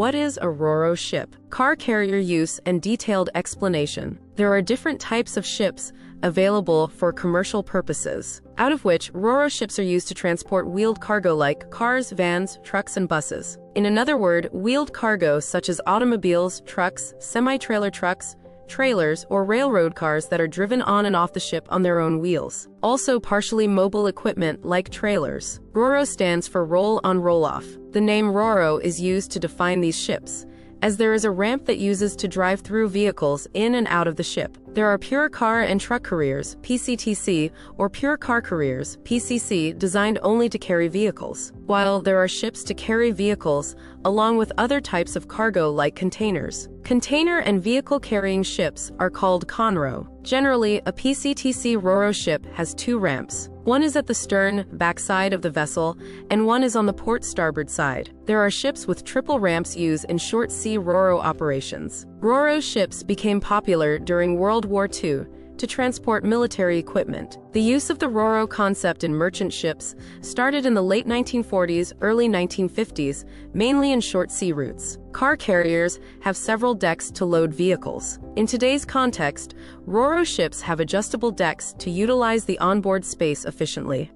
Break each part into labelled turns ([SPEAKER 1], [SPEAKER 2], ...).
[SPEAKER 1] What is a RORO ship? Car carrier use and detailed explanation. There are different types of ships available for commercial purposes, out of which RORO ships are used to transport wheeled cargo like cars, vans, trucks, and buses. In another word, wheeled cargo such as automobiles, trucks, semi-trailer trucks, trailers, or railroad cars that are driven on and off the ship on their own wheels. Also partially mobile equipment like trailers. RORO stands for roll-on roll-off. The name RORO is used to define these ships, as there is a ramp that uses to drive through vehicles in and out of the ship. There are pure car and truck carriers, PCTC, or pure car carriers, PCC, designed only to carry vehicles, while there are ships to carry vehicles, along with other types of cargo like containers. Container and vehicle-carrying ships are called conro. Generally, a PCTC RORO ship has two ramps. One is at the stern, backside of the vessel, and one is on the port starboard side. There are ships with triple ramps used in short sea RORO operations. RORO ships became popular during World War II to transport military equipment. The use of the RORO concept in merchant ships started in the late 1940s, early 1950s, mainly in short sea routes. Car carriers have several decks to load vehicles. In today's context, RORO ships have adjustable decks to utilize the onboard space efficiently.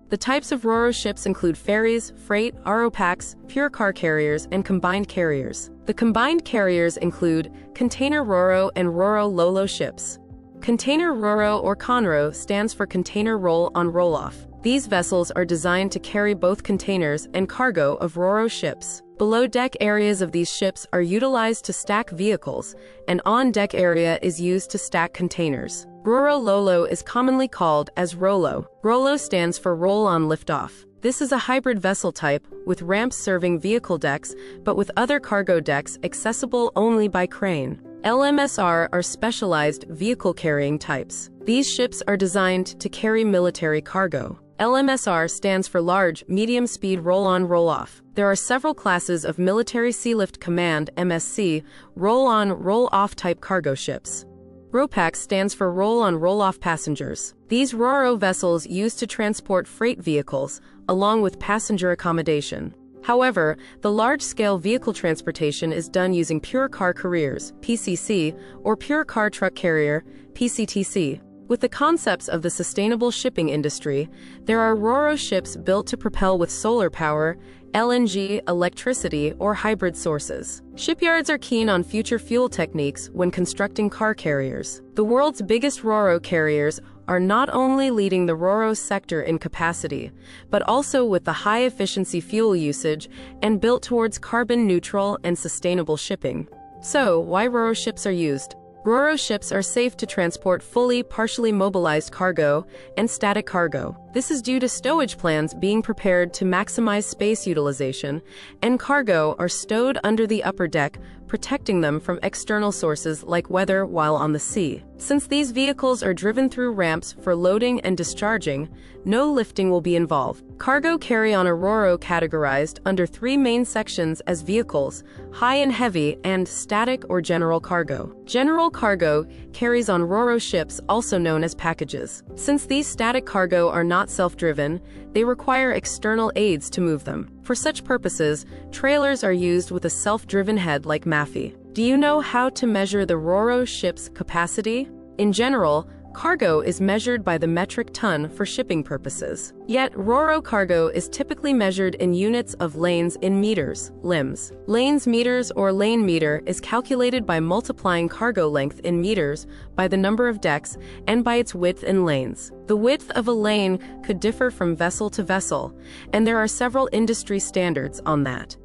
[SPEAKER 1] The types of RORO ships include ferries, freight, RO packs, pure car carriers, and combined carriers. The combined carriers include container RORO and RORO Lolo ships. Container RORO or Conro stands for Container Roll-on Roll-off. These vessels are designed to carry both containers and cargo of RORO ships. Below-deck areas of these ships are utilized to stack vehicles, and on-deck area is used to stack containers. RORO Lolo is commonly called as ROLO. ROLO stands for Roll-on Lift-off. This is a hybrid vessel type, with ramps serving vehicle decks, but with other cargo decks accessible only by crane. LMSR are specialized vehicle-carrying types. These ships are designed to carry military cargo. LMSR stands for Large, Medium-Speed Roll-on Roll-off. There are several classes of Military Sealift Command (MSC) roll-on roll-off type cargo ships. ROPAC stands for Roll-on Roll-off Passengers. These RORO vessels used to transport freight vehicles, along with passenger accommodation. However, the large-scale vehicle transportation is done using pure car carriers, PCC, or pure car truck carrier, PCTC. With the concepts of the sustainable shipping industry, there are RORO ships built to propel with solar power, LNG, electricity, or hybrid sources. Shipyards are keen on future fuel techniques when constructing car carriers. The world's biggest RORO carriers are not only leading the RORO sector in capacity, but also with the high-efficiency fuel usage and built towards carbon-neutral and sustainable shipping. So, why RORO ships are used? RORO ships are safe to transport fully, partially mobilized cargo and static cargo. This is due to stowage plans being prepared to maximize space utilization, and cargo are stowed under the upper deck, protecting them from external sources like weather while on the sea. Since these vehicles are driven through ramps for loading and discharging, no lifting will be involved. Cargo carry on a RORO categorized under three main sections as vehicles, high and heavy, and static or general cargo. General cargo carries on RORO ships, also known as packages. Since these static cargo are not self-driven, they require external aids to move them. For such purposes, trailers are used with a self-driven head like Maffei. Do you know how to measure the RORO ship's capacity? In general, cargo is measured by the metric ton for shipping purposes. Yet, RORO cargo is typically measured in units of lanes in meters, limbs. Lanes meters or lane meter is calculated by multiplying cargo length in meters by the number of decks and by its width in lanes. The width of a lane could differ from vessel to vessel, and there are several industry standards on that.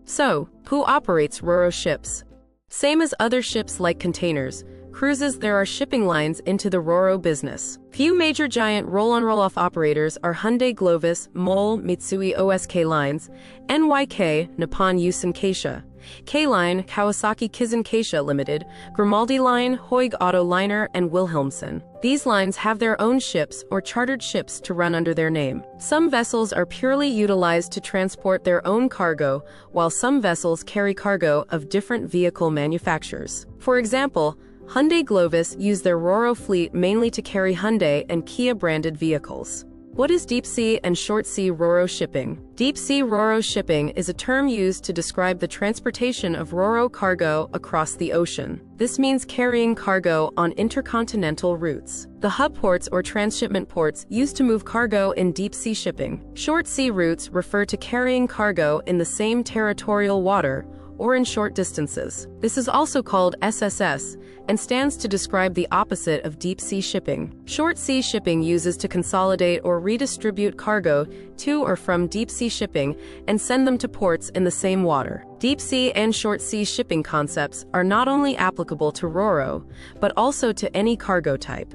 [SPEAKER 1] So, who operates RORO ships? Same as other ships like containers, cruises, there are shipping lines into the RORO business. Few major giant roll-on roll-off operators are Hyundai Glovis, MOL, Mitsui OSK Lines, NYK, Nippon Yusen Keisha, K-Line, Kawasaki Kisen Keisha Limited, Grimaldi Line, Hoig Auto Liner, and Wilhelmsen. These lines have their own ships or chartered ships to run under their name. Some vessels are purely utilized to transport their own cargo, while some vessels carry cargo of different vehicle manufacturers. For example, Hyundai Glovis use their RORO fleet mainly to carry Hyundai and Kia branded vehicles. What is deep-sea and short-sea RORO shipping? Deep-sea RORO shipping is a term used to describe the transportation of RORO cargo across the ocean. This means carrying cargo on intercontinental routes. The hub ports or transshipment ports used to move cargo in deep-sea shipping. Short-sea routes refer to carrying cargo in the same territorial water or in short distances. This is also called SSS and stands to describe the opposite of deep-sea shipping. Short-sea shipping uses to consolidate or redistribute cargo to or from deep-sea shipping and send them to ports in the same water. Deep-sea and short-sea shipping concepts are not only applicable to RORO, but also to any cargo type.